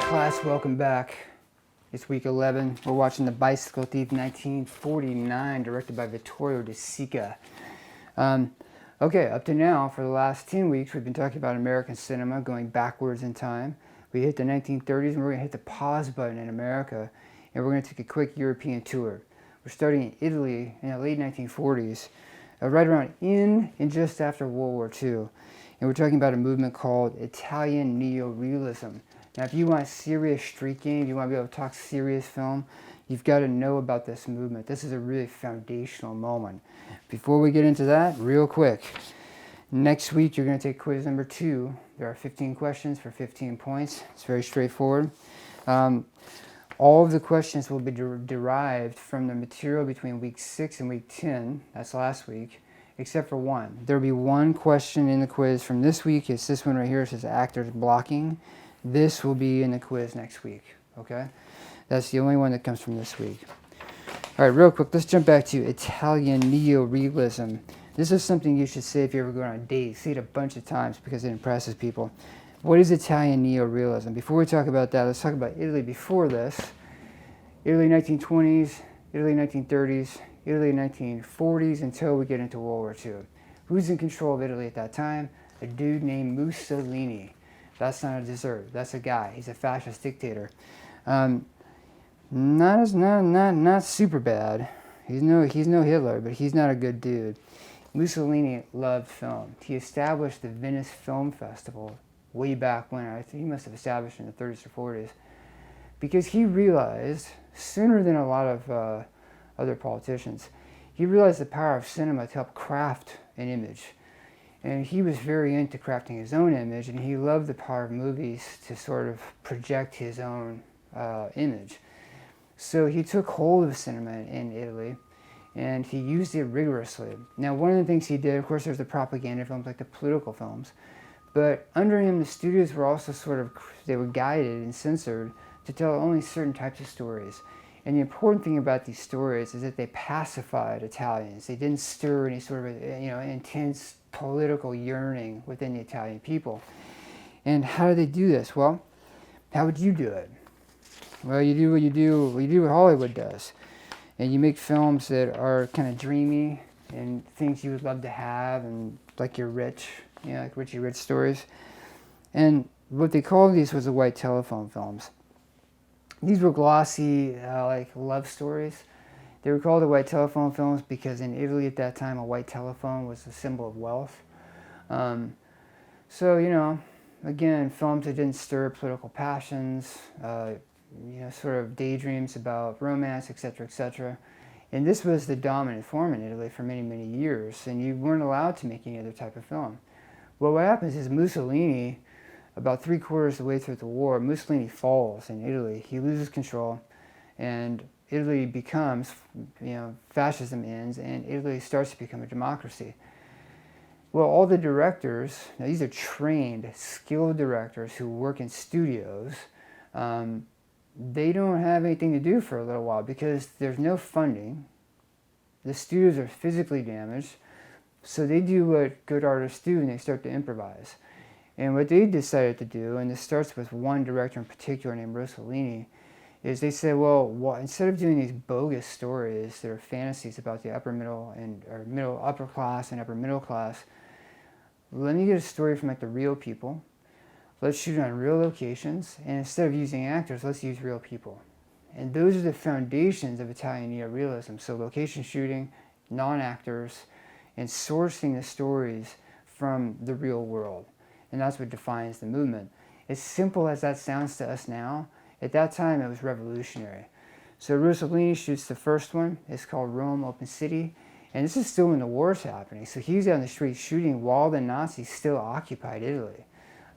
class, welcome back. It's week 11. We're watching The Bicycle Thief 1949, directed by Vittorio De Sica. Okay, up to now, for the last 10 weeks, we've been talking about American cinema, going backwards in time. We hit the 1930s, and we're going to hit the pause button in America, and we're going to take a quick European tour. We're starting in Italy in the late 1940s, right around in and just after World War II. And we're talking about a movement called Italian Neorealism. Now, if you want serious street game, you want to be able to talk serious film, you've got to know about this movement. This is a really foundational moment. Before we get into that, real quick, next week you're going to take quiz number 2. There are 15 questions for 15 points. It's very straightforward. All of the questions will be derived from the material between week 6 and week 10. That's last week. Except for one. There will be one question in the quiz from this week. It's this one right here. It says actors blocking. This will be in the quiz next week. Okay? That's the only one that comes from this week. All right, real quick, let's jump back to Italian neorealism. This is something you should say if you ever go on a date. Say it a bunch of times because it impresses people. What is Italian neorealism? Before we talk about that, let's talk about Italy before this. Italy 1920s, Italy 1930s, Italy 1940s until we get into World War II. Who's in control of Italy at that time? A dude named Mussolini. That's not a dessert. That's a guy. He's a fascist dictator. Not super bad. He's no Hitler, but he's not a good dude. Mussolini loved film. He established the Venice Film Festival way back when. I think he must have established it in the 30s or 40s because he realized sooner than a lot of other politicians, he realized the power of cinema to help craft an image. And he was very into crafting his own image, and he loved the power of movies to sort of project his own image. So he took hold of cinema in Italy, and he used it rigorously. Now, one of the things he did, of course, there's the propaganda films, like the political films, but under him, the studios were also they were guided and censored to tell only certain types of stories. And the important thing about these stories is that they pacified Italians. They didn't stir any sort of intense political yearning within the Italian people. And how do they do this? Well, how would you do it? Well, you do what Hollywood does. And you make films that are kind of dreamy and things you would love to have, and like you're rich, like Richie Rich stories. And what they called these was the white telephone films. These were glossy, like love stories. They were called the white telephone films because in Italy at that time, a white telephone was a symbol of wealth. So, again, films that didn't stir political passions, sort of daydreams about romance, etc., etc. And this was the dominant form in Italy for many, many years, and you weren't allowed to make any other type of film. Well, what happens is Mussolini, about 3/4 of the way through the war, Mussolini falls in Italy. He loses control, and Italy becomes, fascism ends, and Italy starts to become a democracy. Well, all the directors, now these are trained, skilled directors who work in studios, they don't have anything to do for a little while because there's no funding. The studios are physically damaged, so they do what good artists do, and they start to improvise. And what they decided to do, and this starts with one director in particular named Mussolini, is they said, well, instead of doing these bogus stories that are fantasies about the upper class and upper middle class, let me get a story from like the real people. Let's shoot on real locations, and instead of using actors, let's use real people. And those are the foundations of Italian neorealism. So location shooting, non-actors, and sourcing the stories from the real world. And that's what defines the movement. As simple as that sounds to us now, at that time it was revolutionary. So Mussolini shoots the first one. It's called Rome Open City. And this is still when the war's happening. So he's out in the streets shooting while the Nazis still occupied Italy.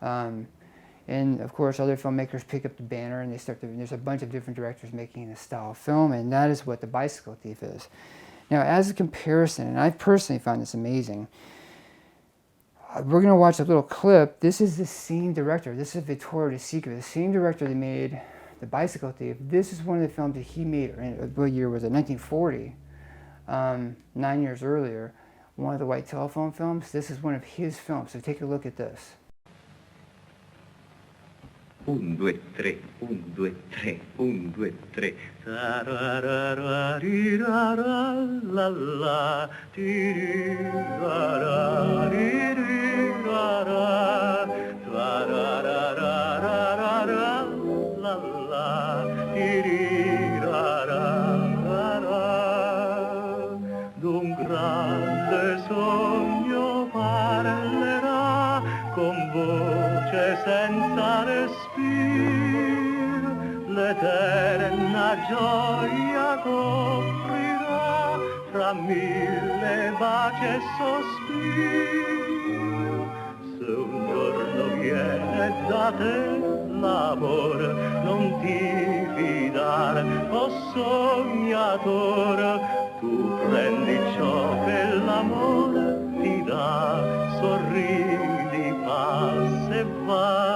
And of course other filmmakers pick up the banner and there's a bunch of different directors making this style of film, and that is what The Bicycle Thief is. Now, as a comparison, and I personally found this amazing, we're going to watch a little clip. This is the same director. This is Vittorio De Sica, the same director that made The Bicycle Thief. This is one of the films that he made, what year was it? 1940, 9 years earlier. One of the white telephone films. This is one of his films, so take a look at this. un, due, tre, un, due, tre, un, due, tre. Tarararirarirarala, tirirararirirara, tararararararala, tirirarara. D'un grande sogno parlerà con voce senza respiro, l'eterna gioia coprirà fra mille baci e sospiri. Se un giorno viene da te l'amor, non ti fidar, o sognator, tu prendi ciò che l'amore ti dà, sorridi, passa e va.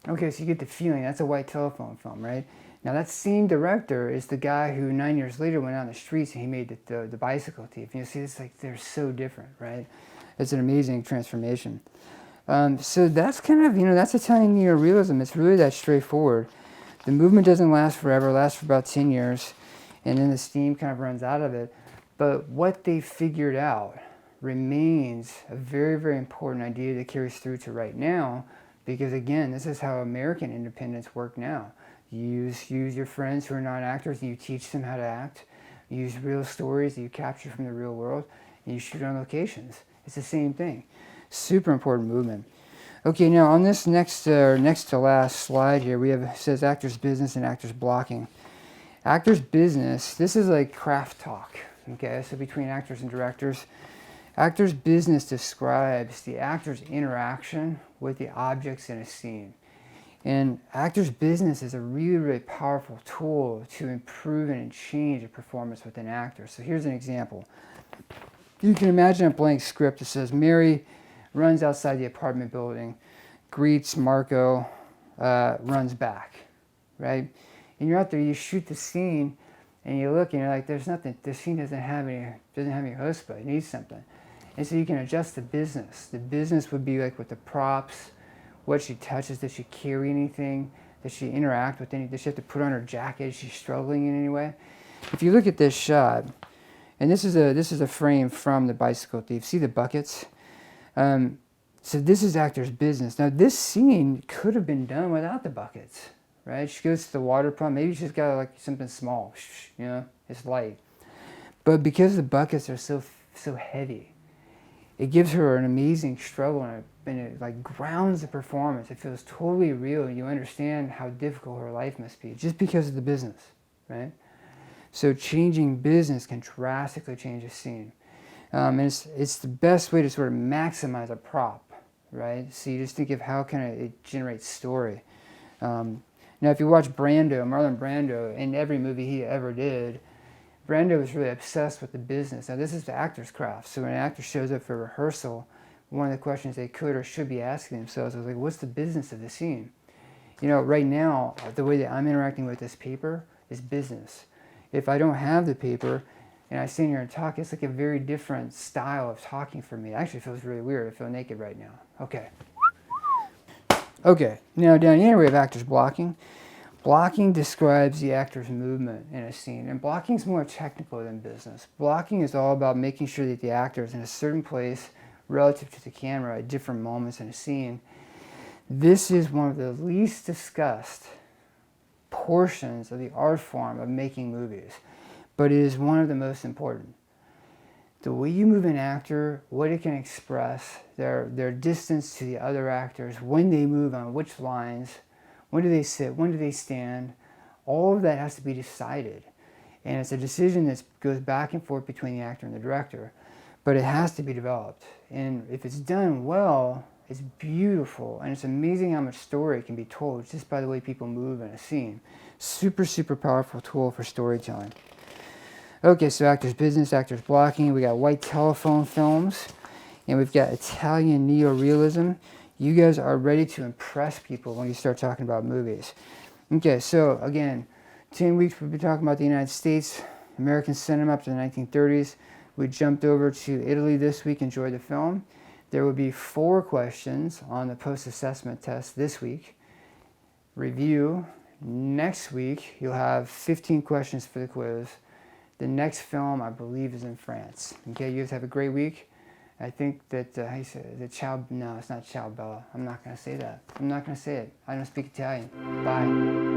Okay, so you get the feeling. That's a White Telephone film, right? Now that same director is the guy who 9 years later went out on the streets and he made the bicycle thief. And you see, it's like they're so different, right? It's an amazing transformation. So that's kind of, that's Italian neorealism. It's really that straightforward. The movement doesn't last forever, it lasts for about 10 years, and then the steam kind of runs out of it. But what they figured out remains a very, very important idea that carries through to right now, because again, this is how American independence work now. You use your friends who are not actors and you teach them how to act. You use real stories that you capture from the real world and you shoot on locations. It's the same thing. Super important movement. Okay, now on this next to last slide here, we have, it says actors business and actors blocking. Actors business, this is like craft talk, okay? So between actors and directors. Actors business describes the actor's interaction with the objects in a scene. And actors business is a really, really powerful tool to improve and change a performance with an actor. So here's an example. You can imagine a blank script that says Mary runs outside the apartment building, greets Marco, runs back, right? And you're out there, you shoot the scene, and you look and you're like, there's nothing, the scene doesn't have any chutzpah, it needs something. And so you can adjust the business. The business would be like with the props, what she touches, does she carry anything, does she interact with anything, does she have to put on her jacket, is she struggling in any way? If you look at this shot, and this is a frame from the bicycle thief, see the buckets? So this is actor's business. Now this scene could have been done without the buckets, right? She goes to the water pump, maybe she's got like something small, it's light. But because the buckets are so heavy, it gives her an amazing struggle and it like grounds the performance. It feels totally real and you understand how difficult her life must be just because of the business, right? So changing business can drastically change a scene. And it's the best way to sort of maximize a prop, right? So you just think of how can it generate story. Now if you watch Marlon Brando, in every movie he ever did, Brando was really obsessed with the business. Now this is the actor's craft. So when an actor shows up for rehearsal, one of the questions they could or should be asking themselves is like, what's the business of the scene? Right now, the way that I'm interacting with this paper is business. If I don't have the paper and I stand here and talk, it's like a very different style of talking for me. It actually feels really weird. I feel naked right now. Okay, now down here we have actors blocking. Blocking describes the actor's movement in a scene, and blocking is more technical than business. Blocking is all about making sure that the actor is in a certain place relative to the camera at different moments in a scene. This is one of the least discussed portions of the art form of making movies, but it is one of the most important. The way you move an actor, what it can express, their distance to the other actors, when they move on which lines, when do they sit, when do they stand, all of that has to be decided. And it's a decision that goes back and forth between the actor and the director, but it has to be developed. And if it's done well, it's beautiful, and it's amazing how much story can be told just by the way people move in a scene. Super, super powerful tool for storytelling. Okay, so actors business, actors blocking, we got White Telephone films, and we've got Italian neorealism. You guys are ready to impress people when you start talking about movies. Okay, so again, 10 weeks we've been talking about the United States, American cinema up to the 1930s. We jumped over to Italy this week, enjoyed the film. There will be 4 questions on the post-assessment test this week. Review. Next week, you'll have 15 questions for the quiz. The next film, I believe, is in France. Okay, you guys have a great week. I think that, how you say it? No, it's not ciao bella. I'm not going to say that. I'm not going to say it. I don't speak Italian. Bye.